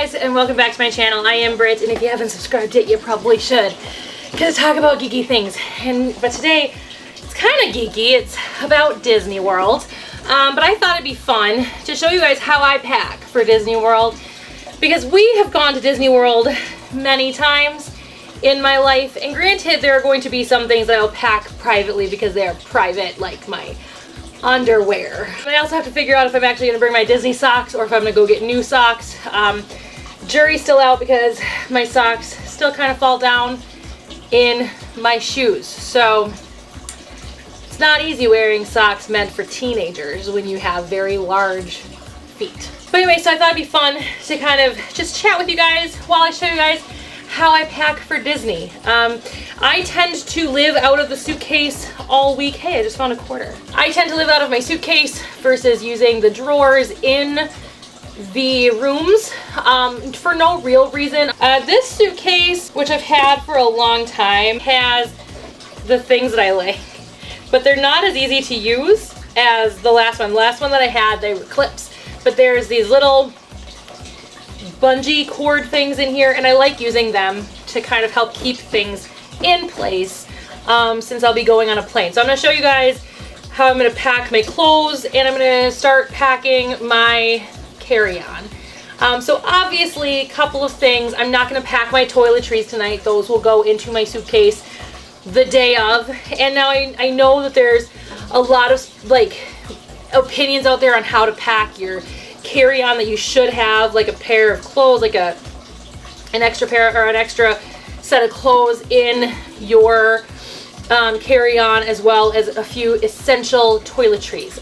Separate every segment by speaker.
Speaker 1: guys, and welcome back to my channel. I am Britt, and if you haven't subscribed yet, you probably should, because I talk about geeky things. But today, it's kind of geeky. It's about Disney World. But I thought it'd be fun to show you guys how I pack for Disney World, because we have gone to Disney World many times in my life, and granted, there are going to be some things that I'll pack privately because they are private, like my underwear. But I also have to figure out if I'm actually going to bring my Disney socks or if I'm going to go get new socks. Jury's still out because my socks still kind of fall down in my shoes. So it's not easy wearing socks meant for teenagers when you have very large feet. But anyway, so I thought it'd be fun to kind of just chat with you guys while I show you guys how I pack for Disney. I tend to live out of the suitcase all week. Hey, I just found a quarter. I tend to live out of my suitcase versus using the drawers in the rooms for no real reason. This suitcase, which I've had for a long time, has the things that I like, but they're not as easy to use as the last one. The last one that I had, they were clips, but there's these little bungee cord things in here, and I like using them to kind of help keep things in place since I'll be going on a plane. So I'm going to show you guys how I'm going to pack my clothes, and I'm going to start packing my carry-on. So obviously, a couple of things. I'm not going to pack my toiletries tonight. Those will go into my suitcase the day of. And now I know that there's a lot of like opinions out there on how to pack your carry-on, that you should have like a pair of clothes, like an extra pair or an extra set of clothes in your carry-on, as well as a few essential toiletries.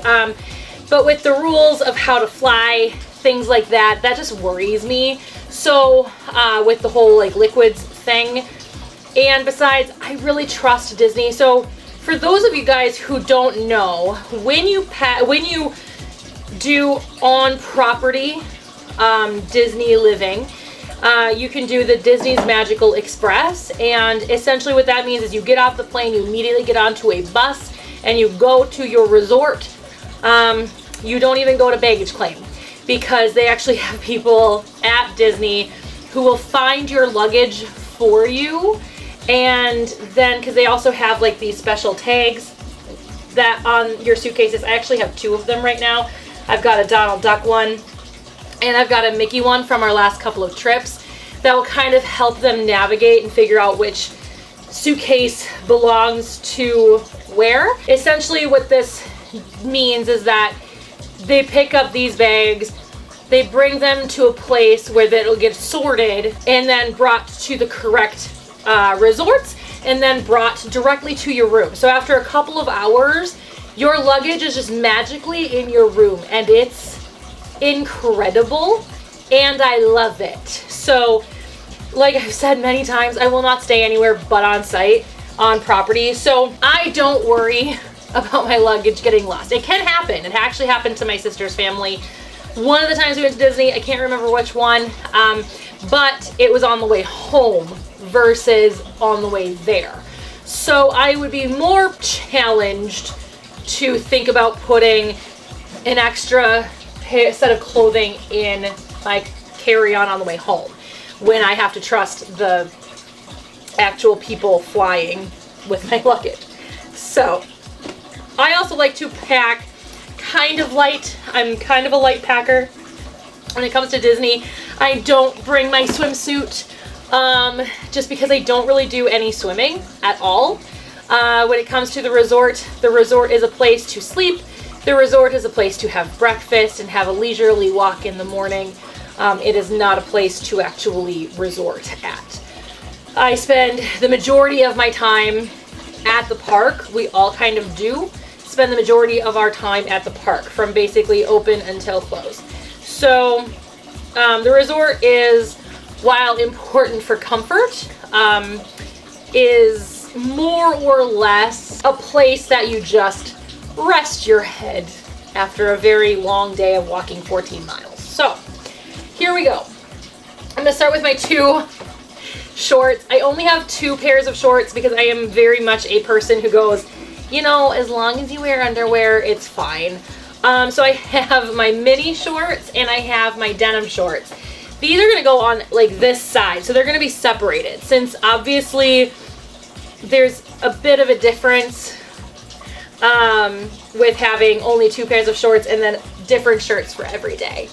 Speaker 1: But with the rules of how to fly, things like that, that just worries me. So with the whole like liquids thing, and besides, I really trust Disney. So for those of you guys who don't know, when you do on property Disney living, you can do the Disney's Magical Express, and essentially what that means is you get off the plane, you immediately get onto a bus, and you go to your resort. You don't even go to baggage claim, because they actually have people at Disney who will find your luggage for you, and then because they also have like these special tags that on your suitcases. I actually have two of them right now. I've got a Donald Duck one, and I've got a Mickey one from our last couple of trips that will kind of help them navigate and figure out which suitcase belongs to where. Essentially what this means is that they pick up these bags, they bring them to a place where it'll get sorted and then brought to the correct resorts, and then brought directly to your room. So after a couple of hours, your luggage is just magically in your room, and it's incredible, and I love it. So, like I've said many times, I will not stay anywhere but on site, on property, so I don't worry about my luggage getting lost. It can happen. It actually happened to my sister's family. One of the times we went to Disney, I can't remember which one, but it was on the way home versus on the way there. So I would be more challenged to think about putting an extra set of clothing in my carry-on on the way home, when I have to trust the actual people flying with my luggage. So I also like to pack kind of light. I'm kind of a light packer when it comes to Disney. I don't bring my swimsuit just because I don't really do any swimming at all. When it comes to the resort is a place to sleep. The resort is a place to have breakfast and have a leisurely walk in the morning. It is not a place to actually resort at. I spend the majority of my time at the park. We all kind of do spend the majority of our time at the park, from basically open until close. So the resort is, while important for comfort, is more or less a place that you just rest your head after a very long day of walking 14 miles. So here we go. I'm going to start with my two shorts. I only have two pairs of shorts because I am very much a person who goes, you know, as long as you wear underwear, it's fine. So I have my mini shorts and I have my denim shorts. These are gonna go on like this side, so they're gonna be separated, since obviously there's a bit of a difference with having only 2 pairs of shorts and then different shirts for every day.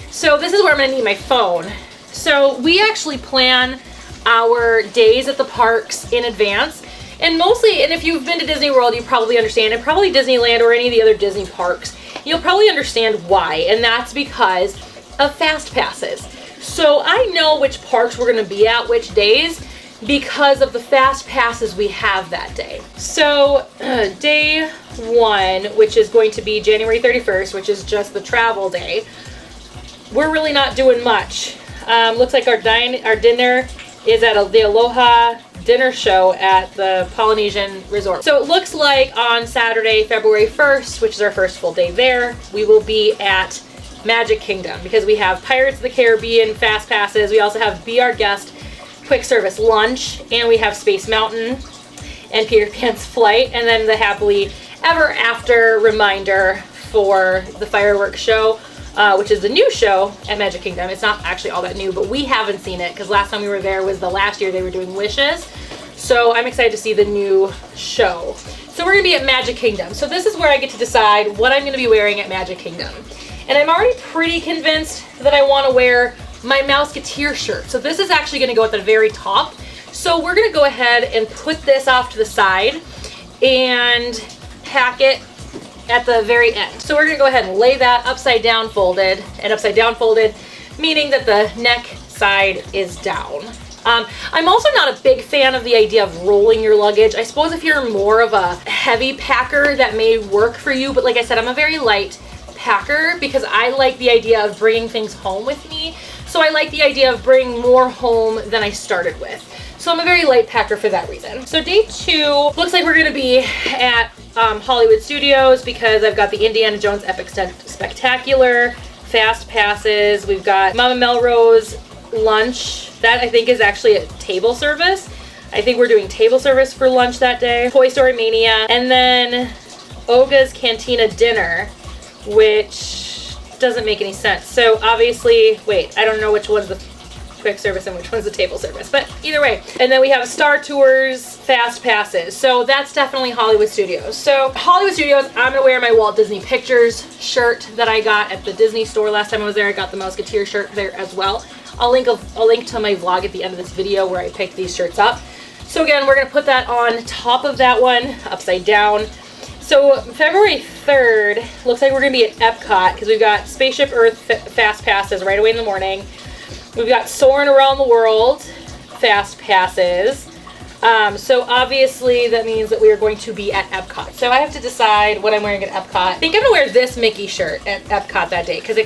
Speaker 1: So this is where I'm gonna need my phone. So we actually plan our days at the parks in advance. And mostly, and if you've been to Disney World, you probably understand, and probably Disneyland or any of the other Disney parks, you'll probably understand why, and that's because of fast passes. So I know which parks we're gonna be at which days because of the fast passes we have that day. So day 1, which is going to be January 31st, which is just the travel day, we're really not doing much. Looks like our dinner is at the Aloha dinner show at the Polynesian Resort. So it looks like on Saturday, February 1st, which is our first full day there, we will be at Magic Kingdom because we have Pirates of the Caribbean fast passes. We also have Be Our Guest quick service lunch, and we have Space Mountain and Peter Pan's Flight, and then the Happily Ever After reminder for the fireworks show, which is the new show at Magic Kingdom. It's not actually all that new, but we haven't seen it because last time we were there was the last year they were doing Wishes. So I'm excited to see the new show. So we're gonna be at Magic Kingdom. So this is where I get to decide what I'm gonna be wearing at Magic Kingdom. And I'm already pretty convinced that I wanna wear my Mouseketeer shirt. So this is actually gonna go at the very top. So we're gonna go ahead and put this off to the side and pack it at the very end. So we're gonna go ahead and lay that upside down folded, and upside down folded, meaning that the neck side is down. I'm also not a big fan of the idea of rolling your luggage. I suppose if you're more of a heavy packer, that may work for you, but like I said, I'm a very light packer because I like the idea of bringing things home with me. So I like the idea of bringing more home than I started with. So I'm a very light packer for that reason. So day 2, looks like we're gonna be at Hollywood Studios because I've got the Indiana Jones Epic Spectacular, fast passes. We've got Mama Melrose lunch. That I think is actually a table service. I think we're doing table service for lunch that day. Toy Story Mania. And then Oga's Cantina dinner, which doesn't make any sense. So obviously, wait, I don't know which one's the quick service and which one's the table service, but either way. And then we have Star Tours fast passes. So that's definitely Hollywood Studios. So Hollywood Studios, I'm gonna wear my Walt Disney Pictures shirt that I got at the Disney store last time I was there. I got the Mouseketeer shirt there as well. I'll link to my vlog at the end of this video where I picked these shirts up. So again, we're gonna put that on top of that one, upside down. So February 3rd, looks like we're gonna be at Epcot because we've got Spaceship Earth fast passes right away in the morning. We've got Soarin' Around the World fast passes. So obviously that means that we are going to be at Epcot. So I have to decide what I'm wearing at Epcot. I think I'm gonna wear this Mickey shirt at Epcot that day because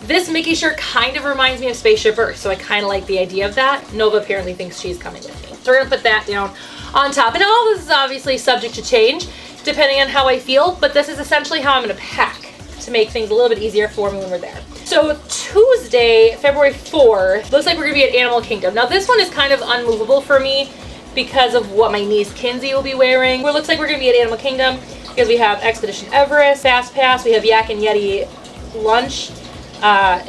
Speaker 1: this Mickey shirt kind of reminds me of Spaceship Earth. So I kind of like the idea of that. Nova apparently thinks she's coming with me. So we're gonna put that down on top. And all this is obviously subject to change depending on how I feel, but this is essentially how I'm gonna pack to make things a little bit easier for me when we're there. So Tuesday, February 4th, looks like we're gonna be at Animal Kingdom. Now this one is kind of unmovable for me because of what my niece Kinsey will be wearing. It looks like we're gonna be at Animal Kingdom because we have Expedition Everest, Fast Pass, we have Yak and Yeti lunch.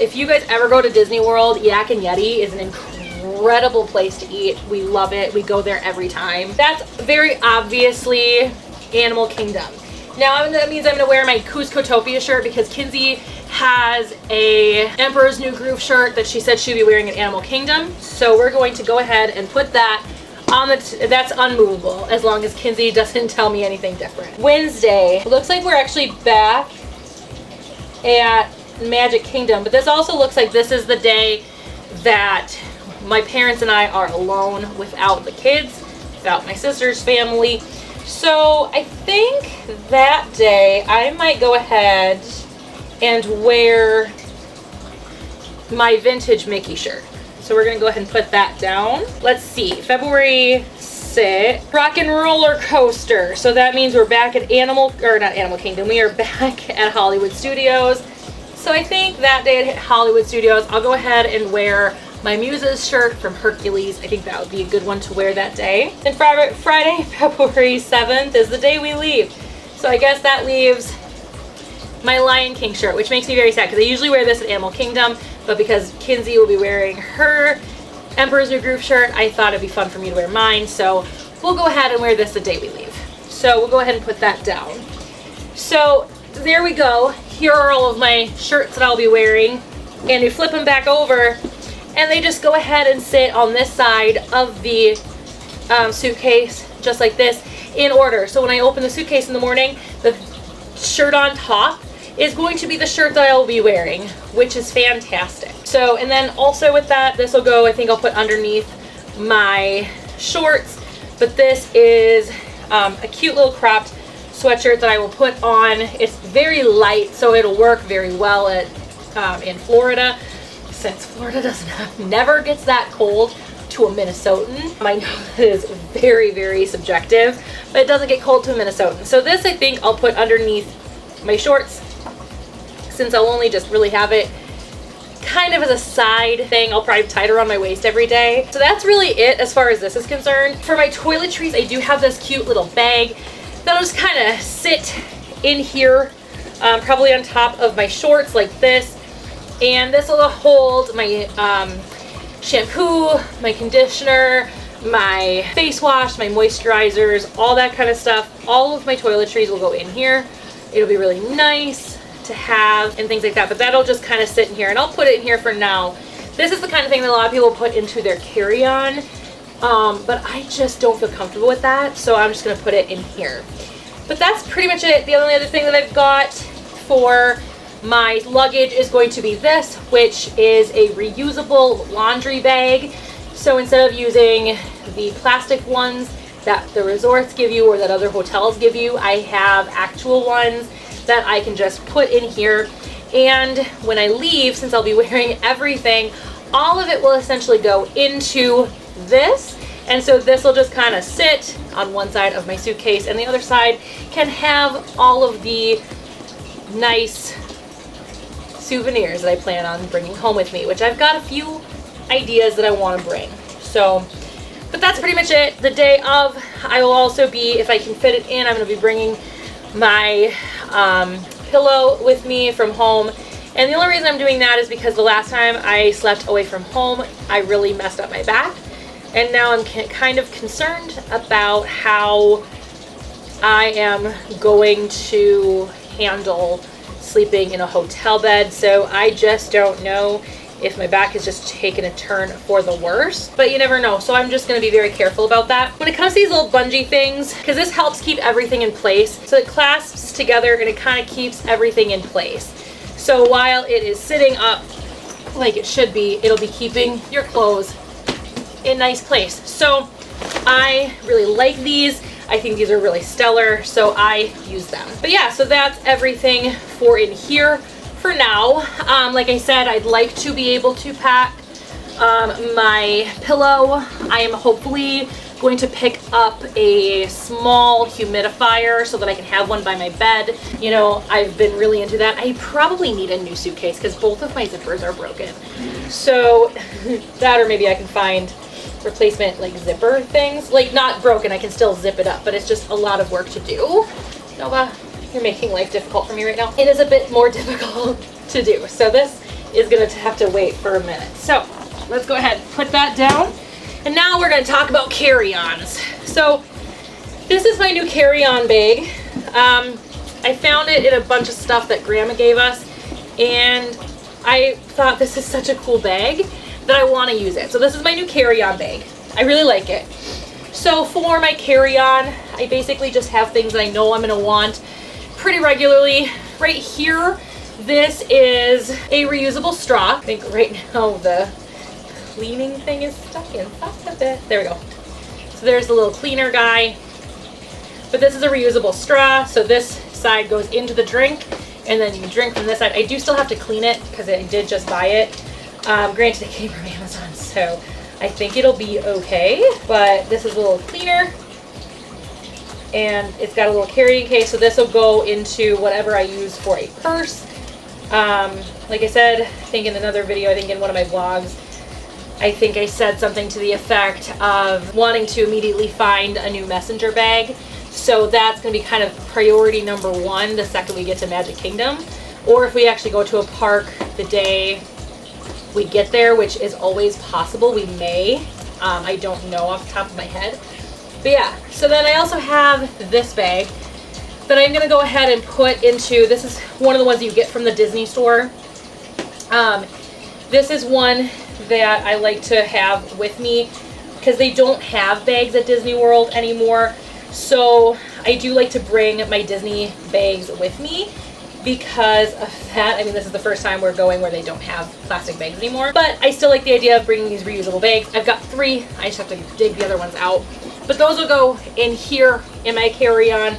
Speaker 1: If you guys ever go to Disney World, Yak and Yeti is an incredible place to eat. We love it, we go there every time. That's very obviously Animal Kingdom. Now that means I'm gonna wear my Cuscotopia shirt because Kinsey has a Emperor's New Groove shirt that she said she'd be wearing at Animal Kingdom. So we're going to go ahead and put that on that's unmovable as long as Kinsey doesn't tell me anything different. Wednesday, looks like we're actually back at Magic Kingdom, but this also looks like this is the day that my parents and I are alone without the kids, without my sister's family. So I think that day I might go ahead and wear my vintage Mickey shirt. So we're gonna go ahead and put that down. Let's see, February 6th, Rock and Roller Coaster. So that means we're back at not Animal Kingdom, we are back at Hollywood Studios. So I think that day at Hollywood Studios, I'll go ahead and wear my Muses shirt from Hercules. I think that would be a good one to wear that day. Then Friday, February 7th is the day we leave. So I guess that leaves my Lion King shirt, which makes me very sad because I usually wear this at Animal Kingdom. but because Kinsey will be wearing her Emperor's New Groove shirt, I thought it'd be fun for me to wear mine. So we'll go ahead and wear this the day we leave. So we'll go ahead and put that down. So there we go. Here are all of my shirts that I'll be wearing. And you flip them back over and they just go ahead and sit on this side of the suitcase, just like this, in order. So when I open the suitcase in the morning, the shirt on top is going to be the shirt that I will be wearing, which is fantastic. So, and then also with that, this will go, I think I'll put underneath my shorts, but this is a cute little cropped sweatshirt that I will put on. It's very light, so it'll work very well at in Florida, since Florida never gets that cold to a Minnesotan. I know it is very, very subjective, but it doesn't get cold to a Minnesotan. So this, I think I'll put underneath my shorts, since I'll only just really have it kind of as a side thing. I'll probably tie it around my waist every day. So that's really it as far as this is concerned. For my toiletries, I do have this cute little bag that'll just kind of sit in here, probably on top of my shorts like this. And this will hold my shampoo, my conditioner, my face wash, my moisturizers, all that kind of stuff. All of my toiletries will go in here. It'll be really nice to have and things like that, but that'll just kind of sit in here, and I'll put it in here for now. This is the kind of thing that a lot of people put into their carry-on, but I just don't feel comfortable with that, so I'm just going to put it in here. But that's pretty much it. The only other thing that I've got for my luggage is going to be this, which is a reusable laundry bag. So instead of using the plastic ones that the resorts give you or that other hotels give you, I have actual ones that I can just put in here. And when I leave, since I'll be wearing everything, all of it will essentially go into this. And so this will just kind of sit on one side of my suitcase, and the other side can have all of the nice souvenirs that I plan on bringing home with me, which I've got a few ideas that I want to bring. So, but that's pretty much it. The day of, I will also be, if I can fit it in, I'm going to be bringing my pillow with me from home. And the only reason I'm doing that is because the last time I slept away from home, I really messed up my back. And now I'm kind of concerned about how I am going to handle sleeping in a hotel bed. So I just don't know if my back is just taking a turn for the worse, but you never know. So I'm just going to be very careful about that. When it comes to these little bungee things, because this helps keep everything in place. So it clasps together and it kind of keeps everything in place. So while it is sitting up like it should be, it'll be keeping your clothes in nice place. So I really like these. I think these are really stellar, so I use them. But yeah, so that's everything for in here for now. Like I said, I'd like to be able to pack my pillow. I am hopefully going to pick up a small humidifier so that I can have one by my bed. You know, I've been really into that. I probably need a new suitcase because both of my zippers are broken. So that, or maybe I can find replacement like zipper things. Like not broken, I can still zip it up, but it's just a lot of work to do. Nova, you're making life difficult for me right now. It is a bit more difficult to do. So this is gonna have to wait for a minute. So let's go ahead and put that down. And now we're gonna talk about carry-ons. So this is my new carry-on bag. I found it in a bunch of stuff that Grandma gave us, and I thought this is such a cool bag that I want to use it. So this is my new carry-on bag. I really like it. So for my carry-on, I basically just have things that I know I'm going to want pretty regularly. Right here, this is a reusable straw. I think right now the cleaning thing is stuck inside of it. There we go. So there's the little cleaner guy. But this is a reusable straw. So this side goes into the drink, and then you can drink from this side. I do still have to clean it because I did just buy it. Granted, it came from Amazon, so I think it'll be okay. But this is a little cleaner, and it's got a little carrying case, so this will go into whatever I use for a purse. Like I said, I think in another video, I think in one of my vlogs, I think I said something to the effect of wanting to immediately find a new messenger bag. So that's going to be kind of priority number one the second we get to Magic Kingdom. Or if we actually go to a park the day we get there, which is always possible. We may. I don't know off the top of my head. But yeah, so then I also have this bag that I'm going to go ahead and put into, this is one of the ones that you get from the Disney store. This is one that I like to have with me because they don't have bags at Disney World anymore. So I do like to bring my Disney bags with me because of that. I mean, this is the first time we're going where they don't have plastic bags anymore, but I still like the idea of bringing these reusable bags. I've got 3. I just have to dig the other ones out, but those will go in here in my carry-on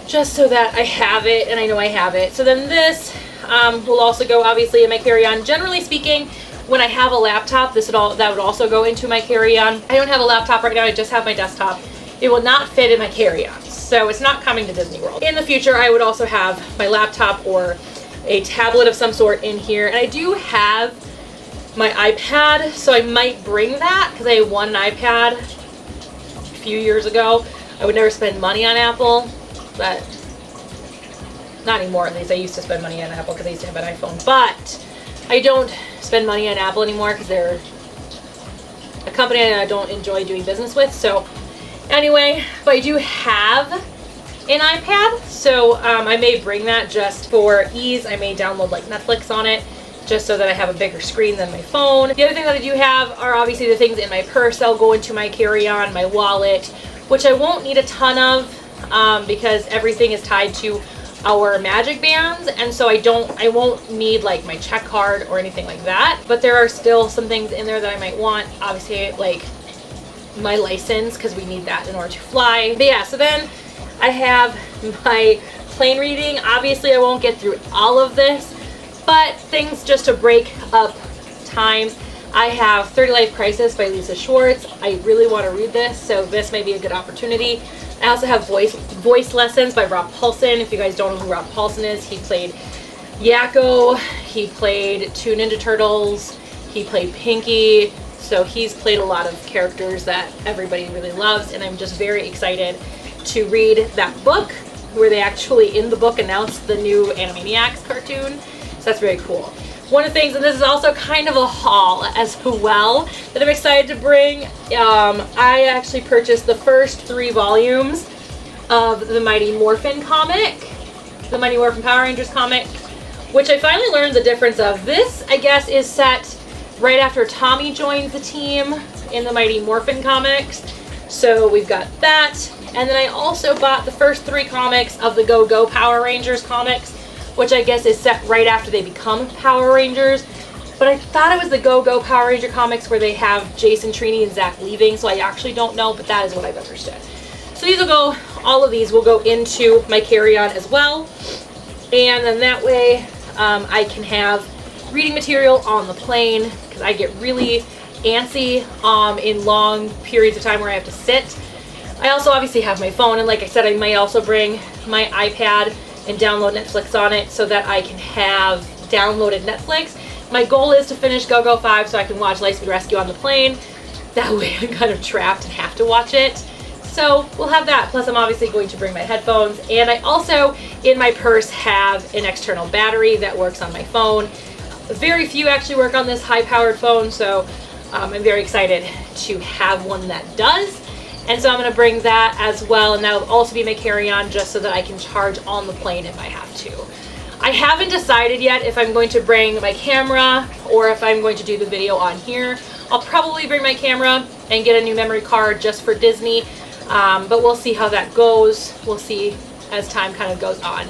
Speaker 1: just so that I have it and I know I have it. So then this will also go obviously in my carry-on. Generally speaking, when I have a laptop, that would also go into my carry-on. I don't have a laptop right now, I just have my desktop. It will not fit in my carry-on, so it's not coming to Disney World. In the future, I would also have my laptop or a tablet of some sort in here, and I do have my iPad, so I might bring that because I won an iPad a few years ago. I would never spend money on Apple, but not anymore. At least I used to spend money on Apple because I used to have an iPhone, but I don't spend money on Apple anymore because they're a company I don't enjoy doing business with. So anyway, but I do have an iPad, so I may bring that just for ease. I may download like Netflix on it just so that I have a bigger screen than my phone. The other thing that I do have are obviously the things in my purse. They'll go into my carry-on, my wallet, which I won't need a ton of because everything is tied to our magic bands, and so I won't need like my check card or anything like that, but there are still some things in there that I might want, obviously like my license because we need that in order to fly. But yeah, so then I have my plane reading. Obviously I won't get through all of this, but things just to break up time. I have 30 Life Crisis by Lisa Schwartz. I really want to read this, so this may be a good opportunity. I also have voice lessons by Rob Paulsen. If you guys don't know who Rob Paulsen is, he played Yakko, he played 2 Ninja Turtles, he played Pinky, so he's played a lot of characters that everybody really loves, and I'm just very excited to read that book where they actually in the book announced the new Animaniacs cartoon, so that's very cool. One of the things, and this is also kind of a haul as well, that I'm excited to bring, I actually purchased the first 3 volumes of the Mighty Morphin comic, the Mighty Morphin Power Rangers comic, which I finally learned the difference of. This, I guess, is set right after Tommy joins the team in the Mighty Morphin comics, so we've got that. And then I also bought the first 3 comics of the Go Go Power Rangers comics, which I guess is set right after they become Power Rangers. But I thought it was the Go Go Power Ranger comics where they have Jason, Trini, and Zach leaving, so I actually don't know, but that is what I've understood. So these will go, all of these will go into my carry-on as well. And then that way I can have reading material on the plane because I get really antsy in long periods of time where I have to sit. I also obviously have my phone, and like I said, I might also bring my iPad and download Netflix on it so that I can have downloaded Netflix. My goal is to finish Go-Go 5 so I can watch Lightspeed Rescue on the plane. That way I'm kind of trapped and have to watch it. So we'll have that. Plus I'm obviously going to bring my headphones, and I also in my purse have an external battery that works on my phone. Very few actually work on this high-powered phone, so I'm very excited to have one that does. And so I'm going to bring that as well, and that will also be my carry-on just so that I can charge on the plane if I have to. I haven't decided yet if I'm going to bring my camera or if I'm going to do the video on here. I'll probably bring my camera and get a new memory card just for Disney, but we'll see how that goes. We'll see as time kind of goes on.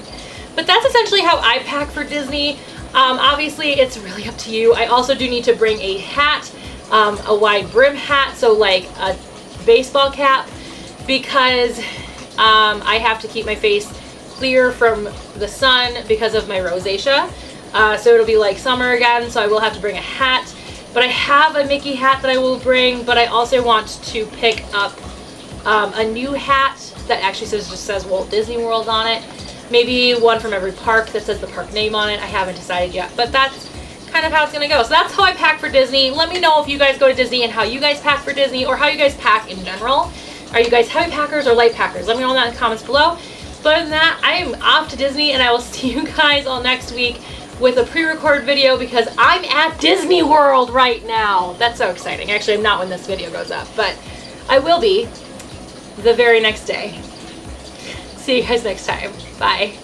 Speaker 1: But that's essentially how I pack for Disney. Obviously, it's really up to you. I also do need to bring a hat, a wide brim hat, so like a baseball cap, because I have to keep my face clear from the sun because of my rosacea. So it'll be like summer again, so I will have to bring a hat. But I have a Mickey hat that I will bring, but I also want to pick up a new hat that actually just says Walt Disney World on it. Maybe one from every park that says the park name on it. I haven't decided yet, but that's kind of how it's gonna go. So that's how I pack for Disney. Let me know if you guys go to Disney and how you guys pack for Disney, or how you guys pack in general. Are you guys heavy packers or light packers? Let me know that in the comments below. But other than that, I am off to Disney, and I will see you guys all next week with a pre-recorded video because I'm at Disney World right now. That's so exciting. Actually, I'm not when this video goes up, but I will be the very next day. See you guys next time. Bye.